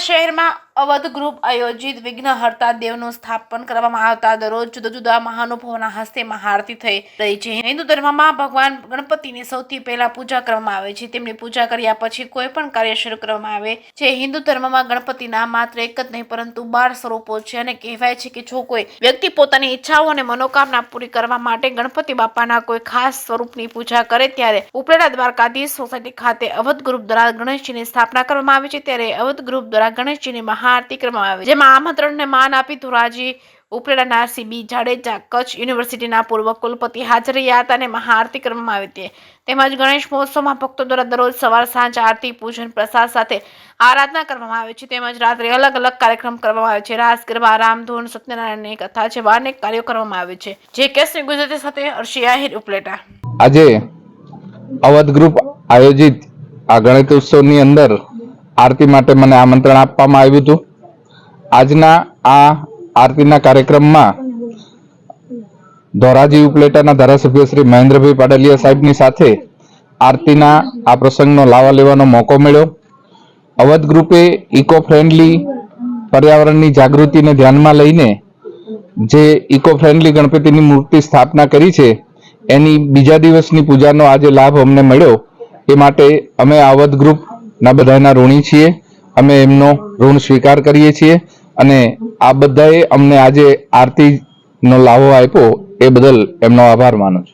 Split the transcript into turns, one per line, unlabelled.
શહેરમાં અવધ ગ્રુપ આયોજિત વિઘ્નહર્તા દેવનું સ્થાપન કરવામાં આવતા દરરોજ જુદા જુદા મહાનુભાવોના હસ્તે મહાઆરતી થઈ રહી છે। હિન્દુ ધર્મમાં ભગવાન ગણપતિની સૌથી પહેલા પૂજા કરવામાં આવે છે। તેમની પૂજા કર્યા પછી કોઈ પણ કાર્ય શરૂ કરવામાં આવે છે। હિન્દુ ધર્મમાં ગણપતિના માત્ર એક જ નહીં પરંતુ 12 સ્વરૂપો છે અને કહેવાય છે કે જો કોઈ વ્યક્તિ પોતાની ઈચ્છાઓ અને મનોકામના પૂરી કરવા માટે ગણપતિ બાપાના કોઈ ખાસ સ્વરૂપની પૂજા કરે ત્યારે ઉપલેટા દ્વારકાધીશ સોસાયટી ખાતે અવધ ગ્રુપ દ્વારા ગણેશજીની સ્થાપના કરવામાં આવી છે। ત્યારે અવધ ગ્રુપ દ્વારા ગણેશજીની મહાઆરતી કરવામાં આવી, જેમાં આમંત્રણને માન આપી ધોરાજી ઉપલેટાના સીબી જાડેજા કચ્છ યુનિવર્સિટીના પૂર્વ કુલપતિ હાજર રહ્યા હતા અને મહાઆરતી કરવામાં આવી હતી। તેમજ ગણેશ મહોત્સવમાં ભક્તો દ્વારા દરરોજ સવાર સાંજ આરતી પૂજન પ્રસાદ સાથે આરાધના કરવામાં આવે છે। તેમજ રાત્રે અલગ અલગ કાર્યક્રમ કરવામાં આવે છે। રાસ ગરબા, રામધૂન, સત્યનારાયણની કથા જેવા અનેક કાર્યો કરવામાં આવે છે। જે કેસરી ગુજરાતી સાથે હર્ષી આહિર ઉપલેટા।
આજે અવધ ગ્રુપ આયોજિત આ ગણેશ ઉત્સવની અંદર આરતી માટે મને આમંત્રણ આપવામાં આવ્યું હતું। આજના આ આરતીના કાર્યક્રમમાં ધોરાજી ઉપલેટાના ધારાસભ્ય શ્રી મહેન્દ્રભાઈ પાડલિયા સાહેબની સાથે આરતીના આ પ્રસંગનો લાવા લેવાનો મોકો મળ્યો। અવધ ગ્રુપે ઇકો ફ્રેન્ડલી પર્યાવરણની જાગૃતિને ધ્યાનમાં લઈને જે ઇકો ફ્રેન્ડલી ગણપતિની મૂર્તિ સ્થાપના કરી છે એની બીજા દિવસની પૂજાનો આજે લાભ અમને મળ્યો। એ માટે અમે અવધ ગ્રુપના બધાના ઋણી છીએ। અમે એમનો ઋણ સ્વીકાર કરીએ છીએ અને આ બધાએ અમને આજે આરતીનો લાભો આપ્યો એ બદલ એમનો આભાર માનું છું।